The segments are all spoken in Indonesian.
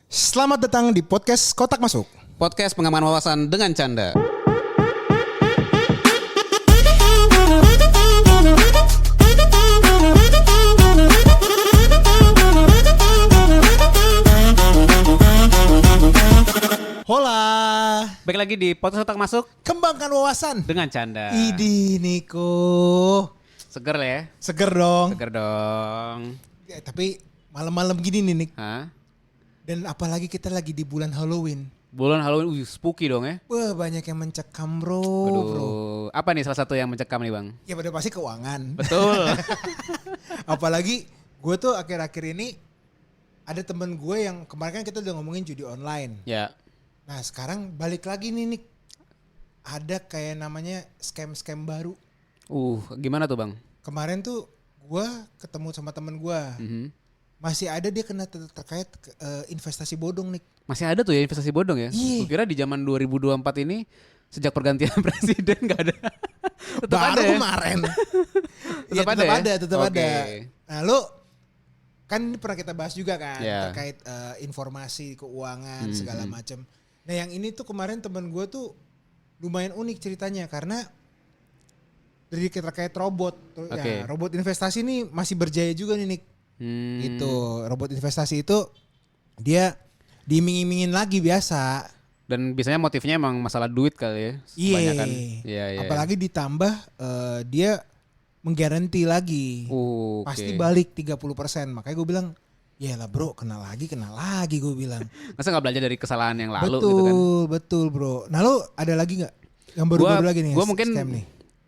Selamat datang di podcast Kotak Masuk. Podcast pengaman wawasan dengan canda. Hola. Baik lagi di podcast Kotak Masuk Kembangkan wawasan dengan canda. Idi Niko. Seger ya? Seger dong. Seger dong. Ya, tapi malam-malam gini nih Nik. Hah? Dan apalagi kita lagi di bulan Halloween. Bulan Halloween, spooky dong ya? Wah, banyak yang mencekam bro. Apa nih salah satu yang mencekam nih bang? Ya pada pasti keuangan. Betul. Apalagi gue tuh akhir-akhir ini ada temen gue yang kemarin kan kita udah ngomongin judi online. Ya. Nah sekarang balik lagi nih Nik. Ada kayak namanya scam-scam baru. Gimana tuh bang? Kemarin tuh gue ketemu sama temen gue. Masih ada dia kena terkait investasi bodong Nik. Masih ada tuh ya investasi bodong ya? Iya. Gue kira di zaman 2024 ini sejak pergantian presiden gak ada. Tetap Baru ada ya? kemarin. Tetap Ya, ada ya? tetap Oke. ada. Nah lu kan ini pernah kita bahas juga kan Yeah. terkait informasi keuangan segala macam. Nah yang ini tuh kemarin temen gue tuh lumayan unik ceritanya karena dari terkait robot. Oke. Ya, robot investasi ini masih berjaya juga nih Nik. Gitu. Robot investasi itu dia diiming-imingin lagi biasa. Dan biasanya motifnya emang masalah duit kali ya. Kebanyakan. Iya. Apalagi ditambah dia menggaranti lagi. Oke. Pasti balik 30%. Makanya gue bilang, ya lah bro, kena lagi gue bilang. Masa gak belajar dari kesalahan yang lalu betul, gitu kan? Betul bro. Nah lu ada lagi gak? Yang baru-baru lagi nih Gue mungkin scam nih.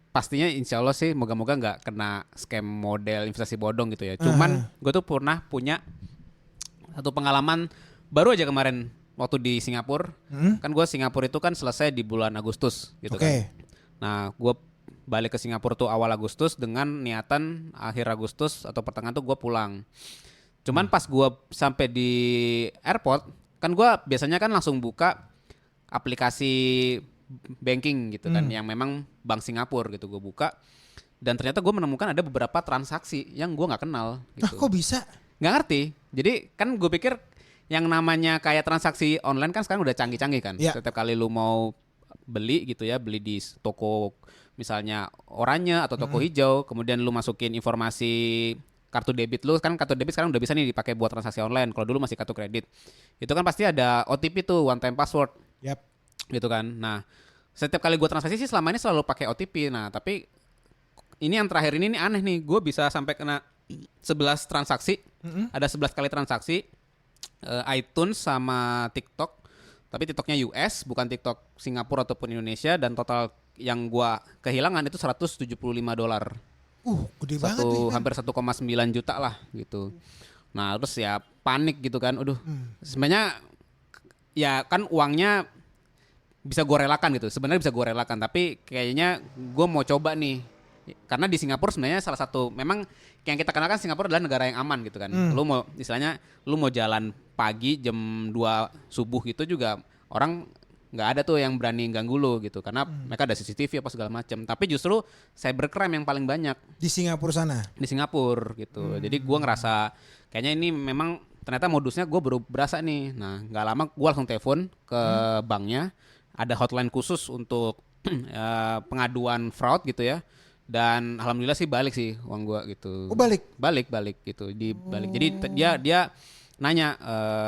pastinya insya Allah sih moga-moga gak kena scam model investasi bodong gitu ya. Cuman gue tuh pernah punya satu pengalaman baru aja kemarin waktu di Singapura. Kan gue Singapura itu kan selesai di bulan Agustus gitu kan. Nah gue balik ke Singapura tuh awal Agustus dengan niatan akhir Agustus atau pertengahan tuh gue pulang. Cuman pas gue sampai di airport kan gue biasanya kan langsung buka aplikasi banking gitu kan yang memang Bank Singapura gitu gue buka dan ternyata gue menemukan ada beberapa transaksi yang gue nggak kenal gitu. Kok bisa? Nggak ngerti. Jadi kan gue pikir yang namanya kayak transaksi online kan sekarang udah canggih-canggih kan. Ya. Setiap kali lu mau beli gitu ya, beli di toko misalnya oranye atau toko hijau, kemudian lu masukin informasi kartu debit lu, kan kartu debit sekarang udah bisa nih dipakai buat transaksi online. Kalau dulu masih kartu kredit. Itu kan pasti ada OTP tuh, one time password. Yap. Gitu kan. Nah, setiap kali gue transaksi sih selama ini selalu pakai OTP. Nah, tapi ini yang terakhir ini nih aneh nih. Gue bisa sampai kena 11 transaksi. Ada 11 kali transaksi iTunes sama TikTok. Tapi TikToknya US, bukan TikTok Singapura ataupun Indonesia. Dan total yang gue kehilangan itu $175. Gede banget nih. Hampir 1,9 juta lah gitu. Nah, terus ya panik gitu kan. Sebenarnya ya kan uangnya bisa gue relakan gitu. Sebenarnya bisa gue relakan, tapi kayaknya gue mau coba nih. Karena di Singapura sebenarnya salah satu memang yang kita kenal kan Singapura adalah negara yang aman gitu kan. Lu mau jalan pagi jam 2 subuh gitu juga orang nggak ada tuh yang berani ganggu lu gitu karena mereka ada CCTV apa segala macam. Tapi justru cybercrime yang paling banyak Di Singapura sana. di Singapura gitu. Jadi gue ngerasa kayaknya ini memang ternyata modusnya gue baru berasa nih. Nah, nggak lama gue langsung telepon ke banknya. Ada hotline khusus untuk pengaduan fraud gitu ya. Dan alhamdulillah sih balik sih uang gue gitu. Balik? Balik gitu. Dibalik. Jadi dia nanya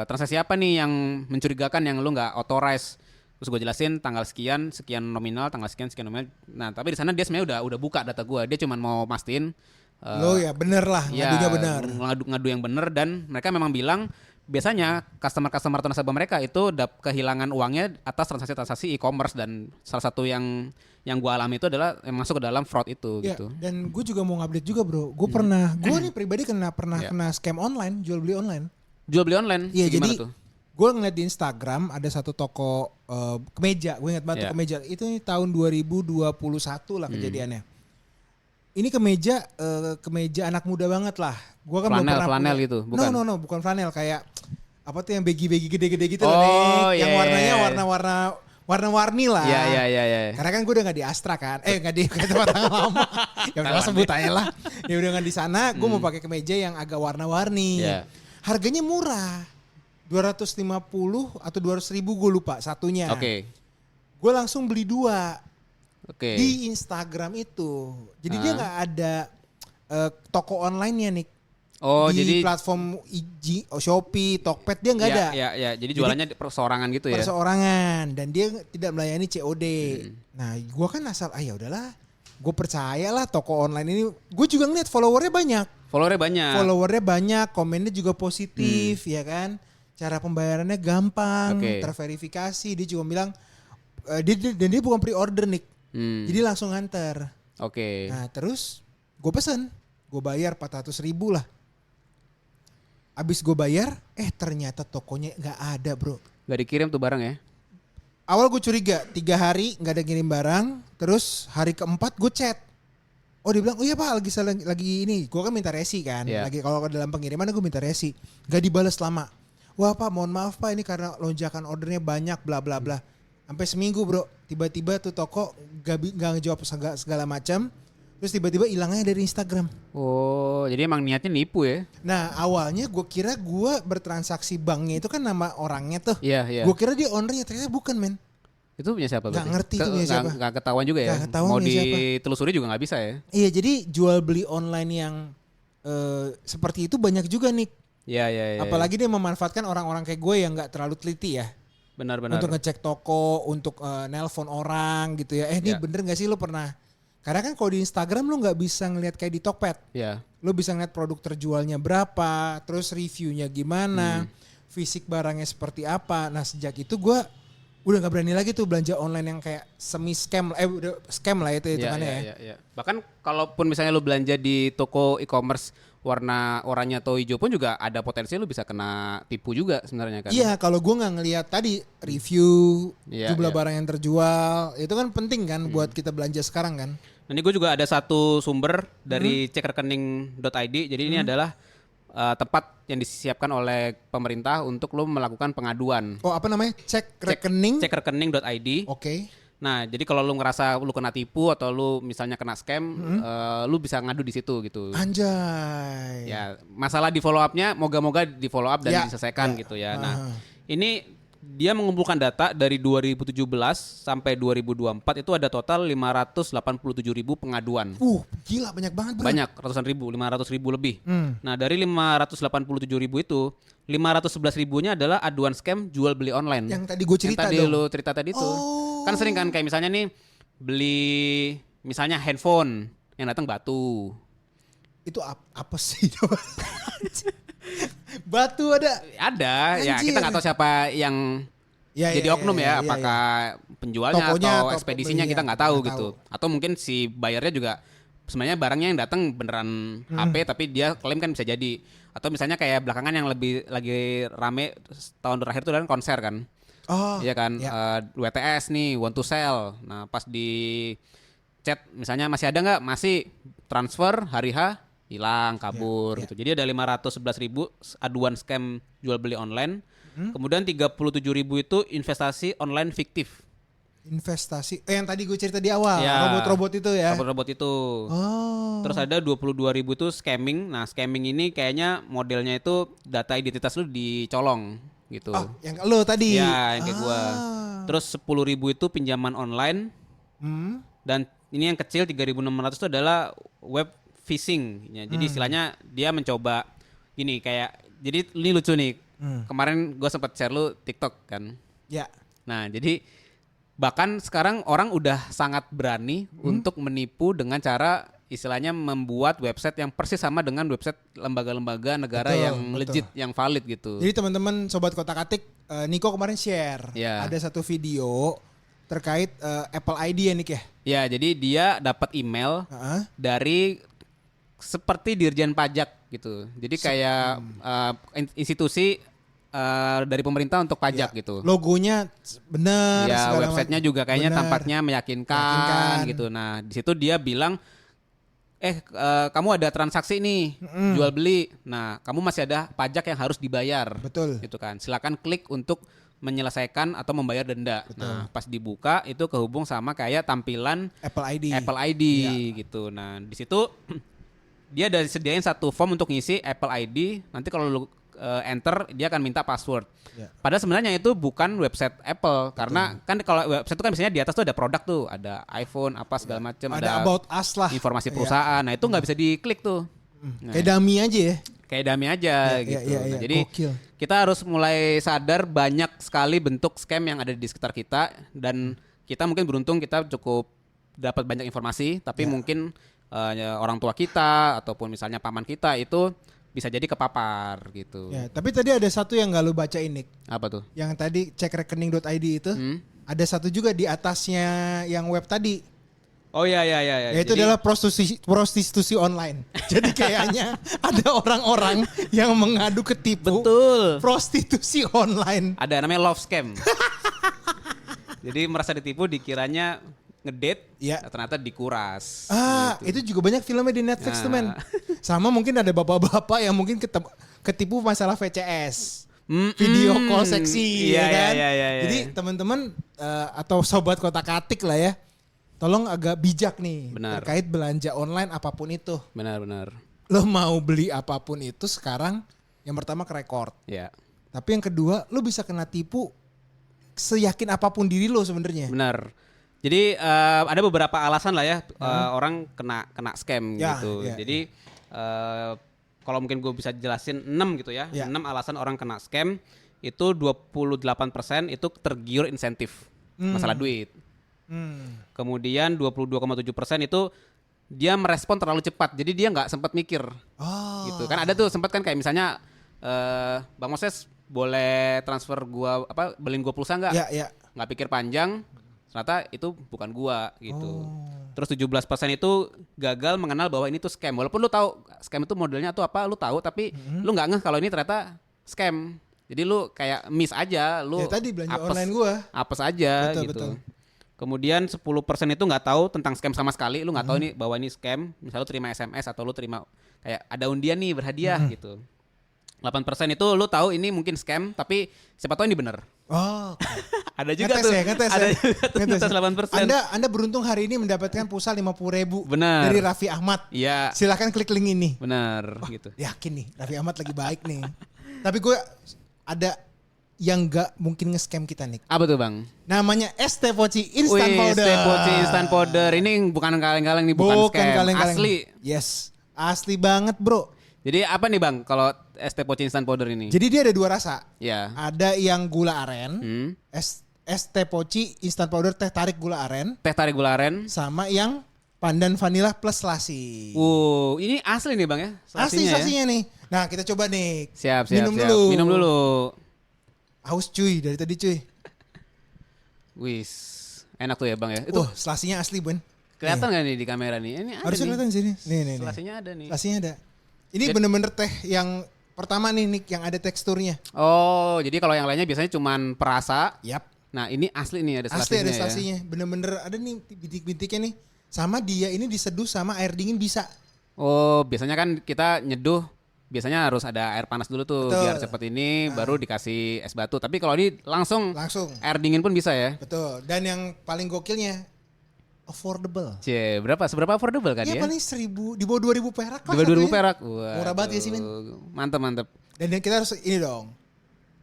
transaksi apa nih yang mencurigakan yang lu nggak authorize. Terus gue jelasin tanggal sekian nominal, tanggal sekian nominal. Nah tapi di sana dia sebenarnya udah buka data gue. Dia cuma mau mastiin. Lo ya bener lah, ngadunya bener. Ngadu yang bener dan mereka memang bilang biasanya customer nasabah mereka itu kehilangan uangnya atas transaksi e-commerce dan salah satu yang gue alami itu adalah yang masuk ke dalam fraud itu Ya, gitu. dan gue juga mau ngupdate juga bro. Gue gue nih pribadi pernah kena scam online, jual beli online. Jual beli online? Iya gimana jadi tuh? gue ngeliat di Instagram ada satu toko kemeja, gue ingat banget tuh kemeja. Itu tahun 2021 lah kejadiannya. Ini kemeja anak muda banget lah. Gua kan belum pernah flanel gitu, bukan? No, bukan flanel kayak apa tuh yang baggy gede-gede gitu Oh, loh nih. Yang iya, warnanya iya. warna-warni lah. Iya. Karena kan gue udah nggak di Astra kan, nggak di tempat yang lama. Ya udah sebut aja lah. Ya udah nggak di sana, gue mau pakai kemeja yang agak warna-warni. Iya. Harganya murah. 250 atau 200.000 gue lupa satunya. Oke. Gue langsung beli 2 di Oke. Instagram itu. Jadi dia nggak ada toko online-nya nih. Oh, di jadi platform Shopee, Tokped dia nggak ada. Ya. Jadi jualannya perseorangan gitu ya. Perseorangan dan dia tidak melayani COD. Nah, gue kan asal ya udahlah. Gue percayalah toko online ini. Gue juga ngeliat followernya banyak. Followernya banyak, komennya juga positif, ya kan. Cara pembayarannya gampang, terverifikasi. Dia juga bilang dan dia bukan pre-order nih. Jadi langsung nganter. Oke. Nah, terus gue pesen, gue bayar 400.000 lah. Abis gue bayar, ternyata tokonya nggak ada bro. Gak dikirim tuh barang ya? Awal gue curiga 3 hari nggak ada ngirim barang, terus hari keempat gue chat. Oh dia bilang, oh iya pak lagi ini. Gue kan minta resi kan, lagi kalau dalam pengiriman gue minta resi. Gak dibales lama. Wah pak mohon maaf pak ini karena lonjakan ordernya banyak bla bla bla. Sampai seminggu bro, tiba-tiba tuh toko gak ngejawab segala macam. Terus tiba-tiba hilangnya dari Instagram. Oh, jadi emang niatnya nipu ya? Nah awalnya gue kira gue bertransaksi banknya itu kan nama orangnya tuh. Iya. Gue kira dia ownernya, ternyata bukan men. Itu punya siapa? Gak ngerti itu punya siapa. Gak ketahuan juga ya? Mau ditelusuri juga gak bisa ya? Iya jadi jual beli online yang seperti itu banyak juga nih. Iya. Apalagi dia memanfaatkan orang-orang kayak gue yang gak terlalu teliti ya. Benar. Untuk ngecek toko, untuk nelpon orang gitu ya. Ini bener gak sih lo pernah? Karena kan kalau di Instagram lo gak bisa ngeliat kayak di Tokped. Iya. Lo bisa ngeliat produk terjualnya berapa, terus reviewnya gimana, fisik barangnya seperti apa. Nah sejak itu gue udah gak berani lagi tuh belanja online yang kayak semi scam, udah scam lah itu hitungannya ya. Iya. Bahkan kalaupun misalnya lo belanja di toko e-commerce warna oranye atau hijau pun juga ada potensi lo bisa kena tipu juga sebenarnya kan. Iya kalau gue gak ngeliat tadi review, jumlah barang yang terjual, itu kan penting kan buat kita belanja sekarang kan. Nah, ini gue juga ada satu sumber dari cekrekening.id. Jadi ini adalah tempat yang disiapkan oleh pemerintah untuk lo melakukan pengaduan. Oh apa namanya? Cekrekening.id. Oke. Nah jadi kalau lo ngerasa lo kena tipu atau lo misalnya kena scam, lo bisa ngadu di situ gitu. Anjay. Ya masalah di follow up-nya moga-moga di follow up dan diselesaikan gitu ya. Nah ini dia mengumpulkan data dari 2017 sampai 2024 itu ada total 587.000 pengaduan. Gila banyak banget bro. Banyak, ratusan ribu, 500.000 lebih. Nah dari 587.000 itu 511.000-nya adalah aduan scam jual beli online. Yang tadi gue cerita Yang tadi lo cerita tadi tuh. Kan sering kan kayak misalnya nih beli misalnya handphone yang datang batu. Itu apa sih? Batu ada. Ya kita nggak tahu siapa yang jadi oknum ya. Apakah penjualnya tokonya, atau ekspedisinya kita nggak tahu gitu. Atau mungkin si bayarnya juga sebenarnya barangnya yang datang beneran HP tapi dia klaim kan bisa jadi. Atau misalnya kayak belakangan yang lagi rame tahun terakhir itu kan konser kan. Iya kan, WTS nih, want to sell. Nah pas di chat misalnya masih ada nggak? Masih, transfer hari H hilang, kabur gitu. Jadi ada 511.000 aduan scam jual beli online. Kemudian 37.000 itu investasi online fiktif. Investasi yang tadi gue cerita di awal, robot-robot itu ya. Robot-robot itu. Terus ada 22.000 itu scamming. Nah, scamming ini kayaknya modelnya itu data identitas lu dicolong gitu. Yang lo tadi. Ya, yang kayak gua. Terus 10.000 itu pinjaman online. Dan ini yang kecil 3.600 itu adalah web phishing. Ya, jadi istilahnya dia mencoba gini kayak jadi ini lucu nih. Kemarin gua sempat share lu TikTok kan. Ya. Nah, jadi bahkan sekarang orang udah sangat berani untuk menipu dengan cara istilahnya membuat website yang persis sama dengan website lembaga-lembaga negara yang legit, yang valid gitu. Jadi teman-teman sobat Kotak-Atik, Niko kemarin share ada satu video terkait Apple ID ya Nik ya. Ya, jadi dia dapat email dari seperti Dirjen Pajak gitu. Jadi kayak institusi dari pemerintah untuk pajak gitu. Logonya benar. Ya, websitenya juga kayaknya tampaknya meyakinkan gitu. Nah, di situ dia bilang, kamu ada transaksi nih, jual beli. Nah, kamu masih ada pajak yang harus dibayar. Betul. Gitu kan. Silakan klik untuk menyelesaikan atau membayar denda. Betul. Nah, pas dibuka itu kehubung sama kayak tampilan Apple ID gitu. Nah, di situ dia ada sediain satu form untuk ngisi Apple ID. Nanti kalau lu enter dia akan minta password. Ya. Padahal sebenarnya itu bukan website Apple karena kan kalau website itu kan biasanya di atas tuh ada produk tuh, ada iPhone apa segala macam, Ada about us lah. informasi perusahaan. Nah itu nggak bisa diklik tuh. Nah, Kayak dummy aja ya. kayak dummy aja gitu. Iya, Nah, jadi gokil. kita harus mulai sadar banyak sekali bentuk scam yang ada di sekitar kita dan kita mungkin beruntung kita cukup dapat banyak informasi, tapi mungkin orang tua kita ataupun misalnya paman kita itu bisa jadi kepapar gitu. Ya, tapi tadi ada satu yang nggak lu bacain, Nick. Apa tuh? Yang tadi cekrekening.id itu ada satu juga di atasnya yang web tadi. Oh iya. Yaitu adalah prostitusi online. Jadi kayaknya ada orang-orang yang mengadu ketipu betul. prostitusi online. Ada namanya love scam. Jadi merasa ditipu dikiranya ngedate, Ya. ternyata dikuras. Itu juga banyak filmnya di Netflix tuh, men. Sama mungkin ada bapak-bapak yang mungkin ketipu masalah VCS. Video call seksi, Iya, ya kan? iya. Jadi teman-teman atau sobat kotak-atik lah ya, tolong agak bijak nih Benar. terkait belanja online apapun itu. Benar. Lo mau beli apapun itu sekarang, yang pertama ke record. Ya. Tapi yang kedua, lo bisa kena tipu seyakin apapun diri lo sebenarnya. Benar. Jadi ada beberapa alasan lah ya orang kena scam Ya, gitu. ya, Jadi kalau mungkin gue bisa jelasin 6 gitu ya. Ya. 6 alasan orang kena scam itu 28% itu tergiur insentif masalah duit. Kemudian 22,7% itu dia merespon terlalu cepat. Jadi dia nggak sempat mikir. Gitu. Kan ada tuh sempat kan kayak misalnya Bang Moses boleh transfer gua beliin gua pulsa nggak? Ya. Nggak pikir panjang. Ternyata itu bukan gua gitu. Terus 17% itu gagal mengenal bahwa ini tuh scam. Walaupun lu tahu scam itu modelnya tuh apa, lu tahu tapi lu nggak ngeh kalau ini ternyata scam. Jadi lu kayak miss aja, lu Ya tadi belanja online gua. apes aja Betul, gitu. betul. Kemudian 10% itu nggak tahu tentang scam sama sekali, lu nggak tahu ini bahwa ini scam. Misalnya lu terima SMS atau lu terima kayak ada undian nih berhadiah gitu. 8% itu lu tahu ini mungkin scam tapi siapa tahu ini bener. Ada juga Ngetes tuh. ya, ngetes ada ya. juga tuh Ngetes. ngetes 8%. Anda beruntung hari ini mendapatkan pulsa 50.000 Benar. dari Raffi Ahmad. Iya. Silakan klik link ini. Benar gitu. Yakin nih, Raffi Ahmad lagi baik nih. Tapi gue ada yang gak mungkin nge-scam kita, Nick. Apa tuh Bang? Namanya es teh poci instant powder. Es teh poci instant powder. Ini bukan kaleng-kaleng nih, bukan scam. kaleng-kaleng. Asli. Yes, asli banget bro. Jadi apa nih Bang kalau es teh poci instant powder ini? Jadi dia ada dua rasa. Ya. Ada yang gula aren, es teh poci instant powder teh tarik gula aren, Teh tarik gula aren. sama yang pandan vanilla plus selasi. Ini asli nih Bang ya? Asli ya? selasinya nih. Nah kita coba nih. Siap. Minum dulu. Haus cuy dari tadi cuy. Wis, enak tuh ya Bang ya. Itu selasinya asli bun. kelihatan nggak nih di kamera nih? Ini ada Harusnya nih. kelihatan di sini. Nih. Selasinya ada nih. Selasinya ada. Ini bener-bener teh yang pertama nih Nick yang ada teksturnya. Oh, jadi kalau yang lainnya biasanya cuman perasa. Yap. Nah ini asli nih ada selasinya. Asli ada ya. selasinya. Bener-bener ada nih bintik-bintiknya nih. Sama dia ini diseduh sama air dingin bisa. Oh, biasanya kan kita nyeduh. Biasanya harus ada air panas dulu tuh. Betul. Biar cepet ini baru dikasih es batu. Tapi kalau ini langsung air dingin pun bisa ya. Betul. Dan yang paling gokilnya affordable. Seberapa affordable kan Ya ya? paling 1.000 di bawah 2.000 perak lah. Di bawah 2.000 satunya. perak. Murah banget ya sih, men. Mantap. Dan yang kita harus ini dong.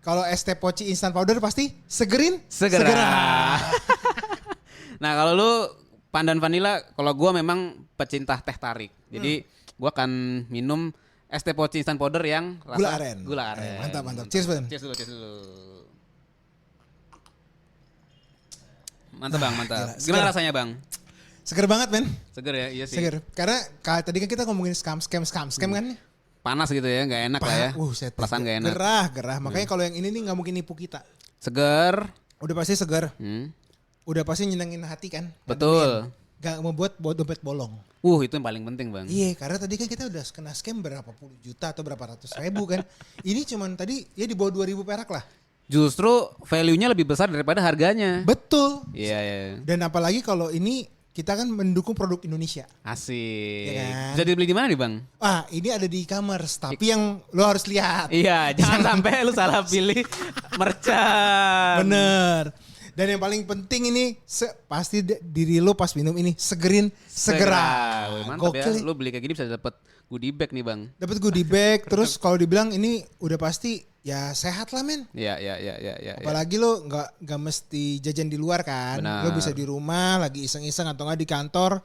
Kalau es teh poci instant powder pasti segerin. Segera. Nah kalau lu pandan vanilla, kalau gua memang pecinta teh tarik. Jadi gua akan minum es teh poci instant powder yang rasa gula aren. Mantap. Cheers, Ben. Cheers dulu. Mantap Bang, mantap. Gila, Gimana rasanya Bang? Seger banget, men. Seger ya? Iya sih. Seger. Karena tadi kan kita ngomongin scam kan. Panas gitu ya, nggak enak lah ya. Perasaan nggak enak. Gerah. Makanya kalau yang ini nih nggak mungkin nipu kita. Seger. Udah pasti seger. Udah pasti nyenengin hati kan. Betul. Gak membuat dompet bolong. Itu yang paling penting Bang. Iya, karena tadi kan kita udah kena scam berapa puluh juta atau berapa ratus ribu kan. Ini cuman tadi ya di bawah 2.000 perak lah. Justru value-nya lebih besar daripada harganya. Betul. Iya. Dan apalagi kalau ini kita kan mendukung produk Indonesia. Asik. Ya kan? Bisa dibeli di mana nih Bang? Ini ada di e-commerce, tapi yang lo harus lihat. Iya, jangan sampai lu salah pilih merchant. Bener. Dan yang paling penting ini pasti diri lo pas minum ini segerin segera. Wih, mantap ya. Lu beli kayak gini bisa dapet goodie bag nih bang. Dapat goodie bag. Terus kalau dibilang ini udah pasti ya sehat lah men. Iya. Apalagi lo nggak mesti jajan di luar kan. Benar. Lo bisa di rumah lagi iseng-iseng atau nggak di kantor.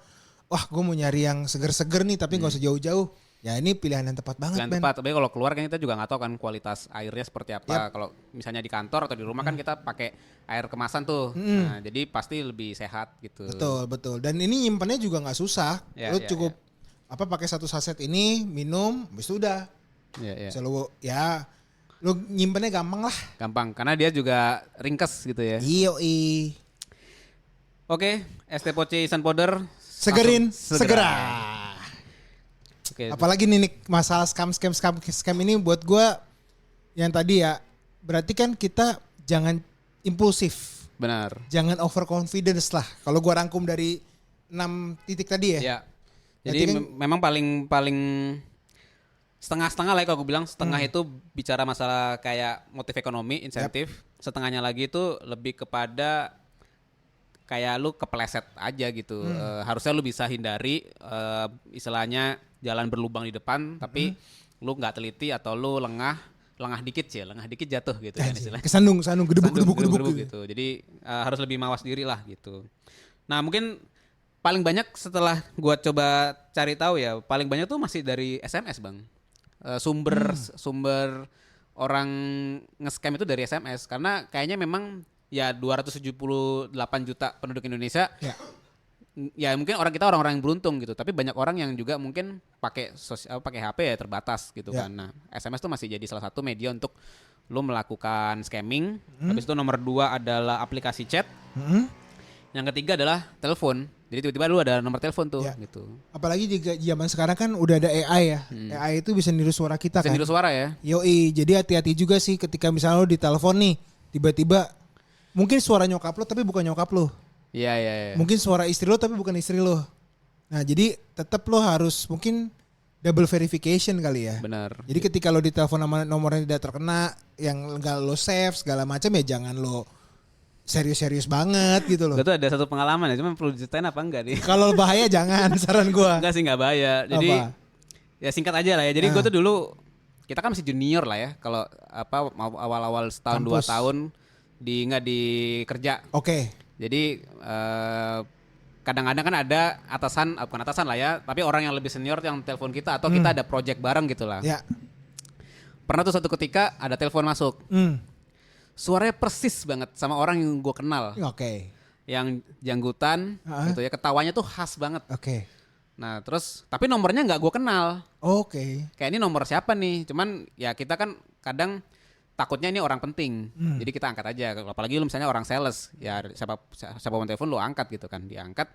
Wah gue mau nyari yang seger-seger nih tapi nggak usah jauh-jauh. Ya ini pilihan yang tepat banget, pilihan tepat. Tapi kalau keluar kan kita juga nggak tahu kan kualitas airnya seperti apa. Kalau misalnya di kantor atau di rumah kan kita pakai air kemasan tuh. Nah, jadi pasti lebih sehat gitu. Betul. Dan ini nyimpannya juga nggak susah. Lo cukup pakai satu saset ini minum, habis itu udah. Bisa lo nyimpannya gampang lah. Gampang karena dia juga ringkes gitu ya. Iya. Oke, ST Poce Sun Powder segerin segera. Okay. Apalagi nih masalah scam ini buat gue yang tadi ya, berarti kan kita jangan impulsif. Benar. Jangan overconfidence lah. Kalau gue rangkum dari 6 titik tadi ya. Iya. Jadi kan, memang paling setengah-setengah lah ya kalau gue bilang. Setengah itu bicara masalah kayak motif ekonomi, insentif. Setengahnya lagi itu lebih kepada kayak lu kepleset aja gitu. Harusnya lu bisa hindari istilahnya jalan berlubang di depan, tapi lu nggak teliti atau lu lengah dikit jatuh gitu kan istilahnya. Kesandung gedebuk gitu. Jadi harus lebih mawas diri lah gitu. Nah mungkin paling banyak setelah gua coba cari tahu ya, paling banyak tuh masih dari SMS bang. Sumber orang nge-scam itu dari SMS karena kayaknya memang ya 278 juta penduduk Indonesia. Ya mungkin orang-orang yang beruntung gitu, tapi banyak orang yang juga mungkin pakai HP ya terbatas gitu kan. Nah, SMS tuh masih jadi salah satu media untuk lo melakukan scamming. Habis itu nomor 2 adalah aplikasi chat. Yang ketiga adalah telepon. Jadi tiba-tiba lu ada nomor telepon tuh gitu. Apalagi juga zaman sekarang kan udah ada AI ya. AI itu bisa niru suara kita kan. Bisa niru suara ya. Yoi, jadi hati-hati juga sih ketika misalnya lo ditelepon nih, tiba-tiba mungkin suara nyokap lo tapi bukan nyokap lo. Iya. Mungkin suara istri lo tapi bukan istri lo. Nah jadi tetap lo harus mungkin double verification kali ya. Benar. Jadi ketika lo ditelepon sama nomornya tidak terkena, yang enggak lo save segala macam ya jangan lo serius-serius banget gitu loh. Gue tuh ada satu pengalaman ya, cuma perlu diceritain apa enggak nih? Kalau bahaya jangan, saran gue. Enggak sih, enggak bahaya. Jadi ya singkat aja lah ya. Jadi gue tuh dulu, kita kan masih junior lah ya. Kalau awal-awal setahun 2 tahun di kerja. Oke. Jadi kadang-kadang kan ada bukan atasan lah ya, tapi orang yang lebih senior yang telepon kita atau kita ada project bareng gitu lah. Ya. Pernah tuh suatu ketika ada telepon masuk. Suaranya persis banget sama orang yang gue kenal. Oke. Yang janggutan gitu ya, ketawanya tuh khas banget. Oke. Nah terus tapi nomornya nggak gue kenal. Oke. Kayak ini nomor siapa nih? Cuman ya kita kan kadang takutnya ini orang penting, jadi kita angkat aja. Apalagi lu misalnya orang sales, ya siapa mau telepon lu angkat gitu kan, diangkat.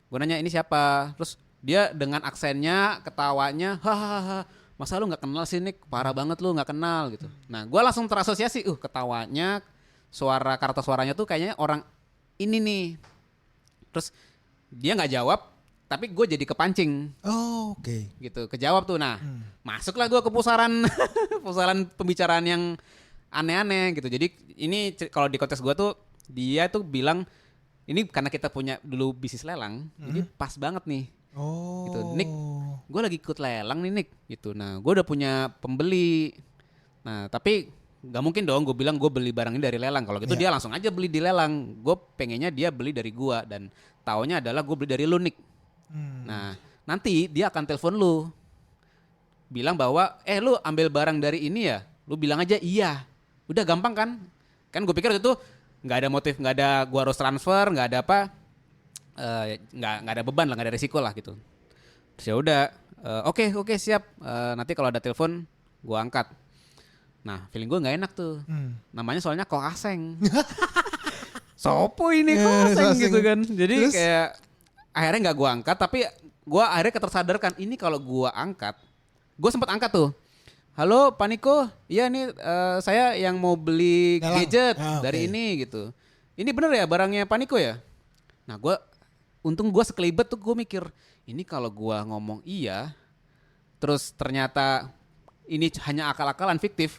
Gue nanya ini siapa, terus dia dengan aksennya, ketawanya, hahaha, masa lu nggak kenal sih Nick, parah banget lu nggak kenal gitu. Nah gue langsung terasosiasi, ketawanya, karakter suaranya tuh kayaknya orang ini nih. Terus dia nggak jawab, tapi gue jadi kepancing. Oke. Gitu, kejawab tuh. Nah, masuklah gue ke pusaran pembicaraan yang aneh-aneh gitu. Jadi ini kalau di konteks gue tuh, dia tuh bilang, ini karena kita punya dulu bisnis lelang, jadi pas banget nih. Gitu, Nick, gue lagi ikut lelang nih Nick. Gitu. Nah, gue udah punya pembeli. Nah, tapi gak mungkin dong gue bilang gue beli barang ini dari lelang. Kalau gitu dia langsung aja beli di lelang. Gue pengennya dia beli dari gue, dan taunya adalah gue beli dari lu Nick. Nah, nanti dia akan telepon lu, bilang bahwa lu ambil barang dari ini ya, lu bilang aja iya, udah gampang kan gue pikir itu nggak ada motif, nggak ada gua harus transfer, nggak ada apa, nggak ada beban lah, nggak ada resiko lah gitu. Terus ya udah, oke siap, nanti kalau ada telepon gua angkat. Nah feeling gua nggak enak tuh, namanya soalnya Kok Aseng. Sopo ini Kok Aseng gitu kan, jadi terus? Kayak akhirnya nggak gua angkat, tapi gue akhirnya ketersadarkan ini kalau gue angkat, gue sempat angkat tuh. Halo Pak Niko, iya nih saya yang mau beli gadget dari ini gitu. Ini bener ya barangnya Pak Niko ya? Nah untung gue sekelibet tuh, gue mikir ini kalau gue ngomong iya, terus ternyata ini hanya akal-akalan fiktif,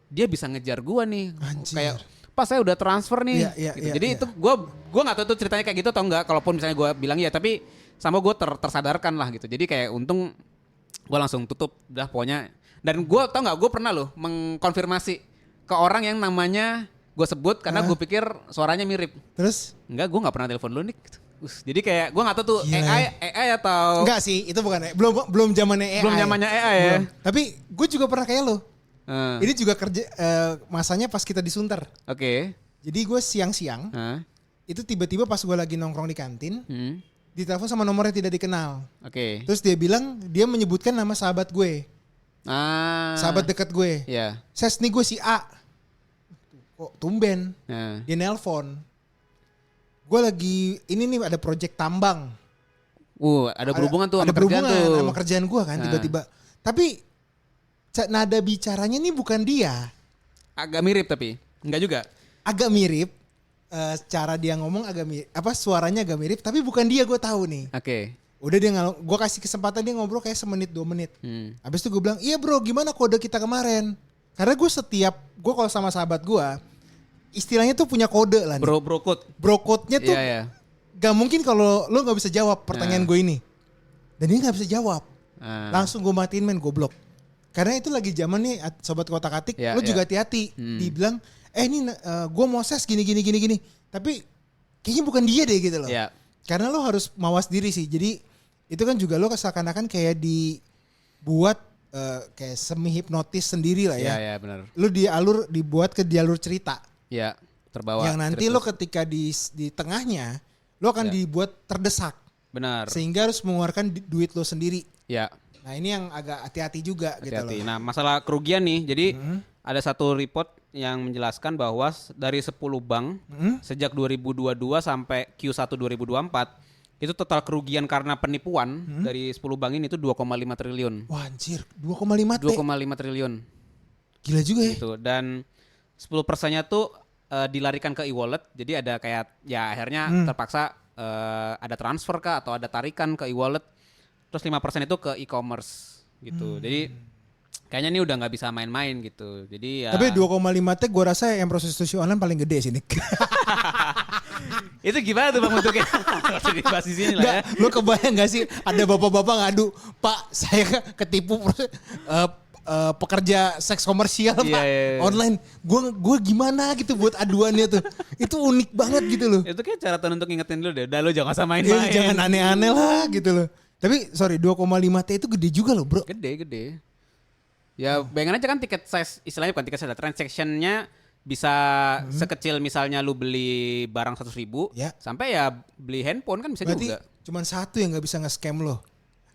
dia bisa ngejar gue nih. Anjir. Kayak Pak saya udah transfer nih. Gitu. Jadi itu gue nggak tahu itu ceritanya kayak gitu atau enggak. Kalaupun misalnya gue bilang ya, tapi sama gue tersadarkan lah gitu. Jadi kayak untung gue langsung tutup, udah pokoknya. Dan gue tau nggak, gue pernah loh mengkonfirmasi ke orang yang namanya gue sebut karena gue pikir suaranya mirip. Terus? Enggak, gue nggak pernah telepon lu nih. Jadi kayak gue nggak tahu tuh AI atau enggak sih, itu bukan belum zamannya AI. Belum zamannya AI ya. Tapi gue juga pernah kayak lo. Ini juga kerja masanya pas kita disunter. Oke. Jadi gue siang-siang itu tiba-tiba pas gue lagi nongkrong di kantin, ditelepon sama nomor yang tidak dikenal. Oke. Terus dia bilang dia menyebutkan nama sahabat gue, sahabat dekat gue. Iya. Ses nih gue si A. Kok tumben? Dia nelpon. Gue lagi ini nih ada project tambang. Ada berhubungan tuh ada sama kerjaan berhubungan tuh. sama kerjaan gue kan tiba-tiba. Tapi nada bicaranya nih bukan dia. Agak mirip tapi enggak juga. Agak mirip. Cara dia ngomong agak mirip. Suaranya agak mirip tapi bukan dia, gue tahu nih. Oke. Udah dia gue kasih kesempatan dia ngobrol kayak semenit 2 menit. Habis itu gue bilang, "Iya bro, gimana kode kita kemarin?" Karena gue kalau sama sahabat gue istilahnya tuh punya kode lah nih. Bro code. Bro code-nya tuh gak mungkin kalau lo gak bisa jawab pertanyaan gue ini. Dan dia gak bisa jawab. Langsung gue matiin goblok. Karena itu lagi zaman nih sobat kotak atik, lo juga hati-hati. Dibilang, ini gue mau ses gini. Tapi kayaknya bukan dia deh gitu loh. Karena lo harus mawas diri sih. Jadi itu kan juga lo seakan-akan kayak dibuat kayak semi hipnotis sendiri lah ya. Iya benar. Lo dibuat ke jalur cerita. Iya, terbawa. Yang nanti lo ketika di tengahnya lo akan dibuat terdesak. Benar. Sehingga harus mengeluarkan duit lo sendiri. Iya. Nah ini yang agak hati-hati juga gitu loh. Nah masalah kerugian nih, jadi ada satu report yang menjelaskan bahwa dari 10 bank sejak 2022 sampai Q1 2024 itu total kerugian karena penipuan dari 10 bank ini itu 2,5 triliun. Wah anjir, 2,5 triliun. Gila juga ya. Gitu. Dan 10%-nya tuh dilarikan ke e-wallet. Jadi ada kayak ya akhirnya terpaksa ada transfer kah atau ada tarikan ke e-wallet. Terus 5% itu ke e-commerce gitu. Jadi kayaknya ini udah nggak bisa main-main gitu. Jadi ya. Tapi 2,5 T gue rasa yang prostitusi online paling gede sih Nick. Itu gimana tuh Bang bentuknya? Harus dibahas di sini lah ya. Lo kebayang gak sih ada bapak-bapak ngadu, "Pak, saya ketipu pekerja seks komersial Pak online." Gue gimana gitu buat aduannya tuh. Itu unik banget gitu loh. Itu kayak cara untuk ngingetin lu deh. Udah lo jangan usah main-main. Jangan aneh-aneh lah gitu loh. Tapi sorry 2,5 T itu gede juga loh bro. Gede. Ya bayangin aja kan tiket size, istilahnya bukan tiket size, transaction-nya bisa sekecil misalnya lu beli barang 100.000 sampai ya beli handphone kan bisa. Berarti juga. Cuman satu yang gak bisa nge-scam lo.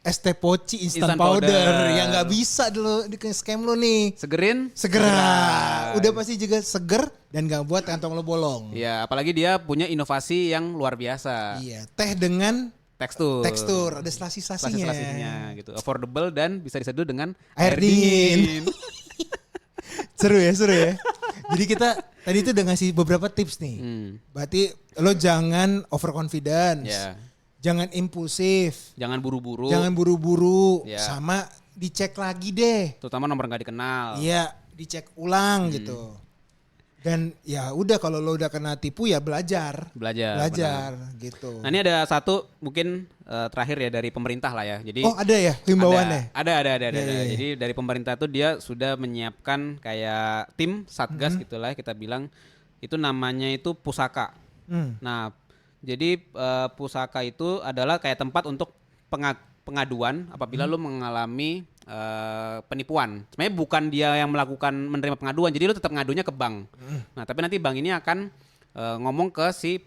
ST Poci instant powder yang gak bisa dulu di scam lo nih. Segera. Udah pasti juga seger dan gak buat kantong lo bolong. Iya, apalagi dia punya inovasi yang luar biasa. Iya, teh dengan tekstur, ada selasi-selasinya gitu. Affordable dan bisa diseduh dengan air dingin. Seru ya. Jadi kita tadi itu udah ngasih beberapa tips nih. Berarti lo jangan overconfidence. Jangan impulsif. Jangan buru-buru. Sama dicek lagi deh. Terutama nomor gak dikenal. Iya, dicek ulang gitu. Dan ya udah kalau lo udah kena tipu ya belajar gitu. Nah ini ada satu mungkin terakhir ya dari pemerintah lah ya. Jadi ada ya himbauannya. Ada. Jadi dari pemerintah tuh dia sudah menyiapkan kayak tim satgas gitulah kita bilang, itu namanya itu pusaka. Nah jadi pusaka itu adalah kayak tempat untuk pengaduan apabila lo mengalami penipuan. Sebenarnya bukan dia yang menerima pengaduan, jadi lo tetap ngadunya ke bank. Nah tapi nanti bank ini akan ngomong ke si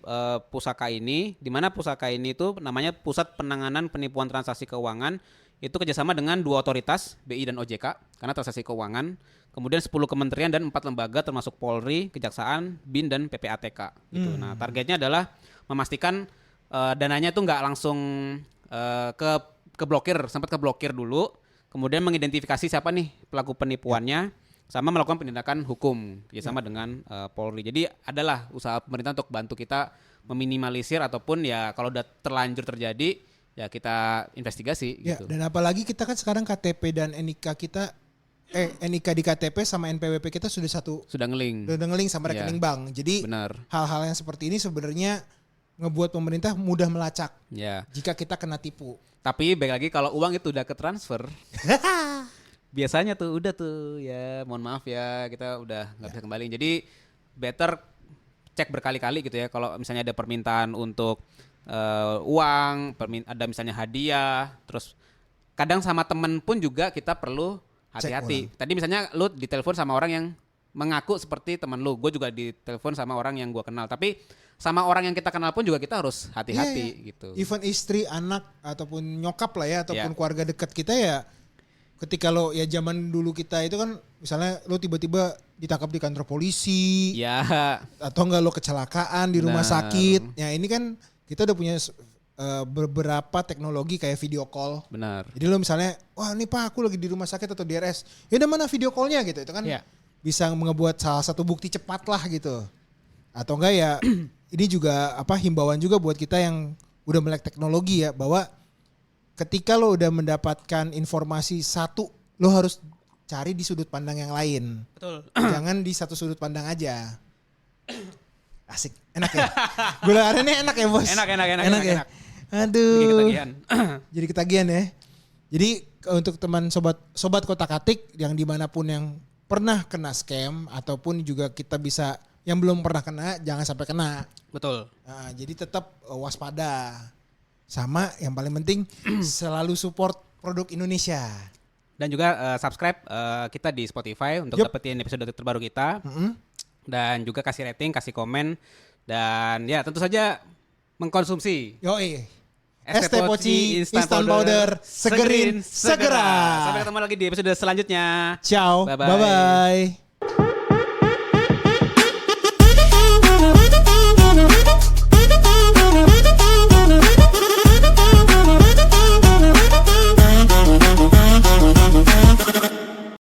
pusaka ini, di mana pusaka ini itu namanya Pusat Penanganan Penipuan Transaksi Keuangan. Itu kerjasama dengan 2 otoritas, BI dan OJK, karena transaksi keuangan. Kemudian 10 kementerian dan 4 lembaga termasuk Polri, Kejaksaan, BIN dan PPATK. Gitu. Nah targetnya adalah memastikan dananya tuh nggak langsung sempat keblokir dulu. Kemudian mengidentifikasi siapa nih pelaku penipuannya, sama melakukan penindakan hukum sama dengan Polri. Jadi adalah usaha pemerintah untuk bantu kita meminimalisir ataupun ya kalau udah terlanjur terjadi ya kita investigasi gitu. Dan apalagi kita kan sekarang KTP dan NIK kita NIK di KTP sama NPWP kita sudah Sudah ngeling. sama rekening bank. Jadi Benar. hal-hal yang seperti ini sebenarnya ngebuat pemerintah mudah melacak Ya. jika kita kena tipu. Tapi baik lagi kalau uang itu udah ke transfer, biasanya tuh udah tuh ya mohon maaf ya kita udah nggak bisa kembali. Jadi better cek berkali-kali gitu ya kalau misalnya ada permintaan untuk uang, ada misalnya hadiah, terus kadang sama temen pun juga kita perlu hati-hati. Tadi misalnya lu ditelepon sama orang yang mengaku seperti teman lu, gue juga ditelepon sama orang yang gue kenal, tapi sama orang yang kita kenal pun juga kita harus hati-hati gitu. Even istri, anak ataupun nyokap lah ya ataupun keluarga dekat kita ya. Ketika lo ya zaman dulu kita itu kan misalnya lo tiba-tiba ditangkap di kantor polisi, ya, atau enggak lo kecelakaan di rumah sakit. Ya ini kan kita udah punya beberapa teknologi kayak video call. Benar. Jadi lo misalnya, wah ini pak aku lagi di rumah sakit atau di RS, ya udah mana video callnya gitu. Itu kan bisa ngebuat salah satu bukti cepat lah gitu. Atau enggak ya ini juga himbauan juga buat kita yang udah melek teknologi ya, bahwa ketika lo udah mendapatkan informasi satu, lo harus cari di sudut pandang yang lain. Betul. Jangan di satu sudut pandang aja. Asik, enak ya. Gula arennya enak ya bos. Enak ya. enak. Aduh. Jadi ketagihan ya. Jadi untuk teman sobat Kotak-Atik yang dimanapun yang pernah kena scam ataupun juga kita bisa yang belum pernah kena, jangan sampai kena. Betul. Nah, jadi tetap waspada. Sama yang paling penting selalu support produk Indonesia. Dan juga subscribe kita di Spotify untuk dapetin episode terbaru kita. Dan juga kasih rating, kasih komen. Dan ya tentu saja mengkonsumsi. Yoi. Es teh poci instant powder segerin segera. Sampai ketemu lagi di episode selanjutnya. Ciao. Bye-bye.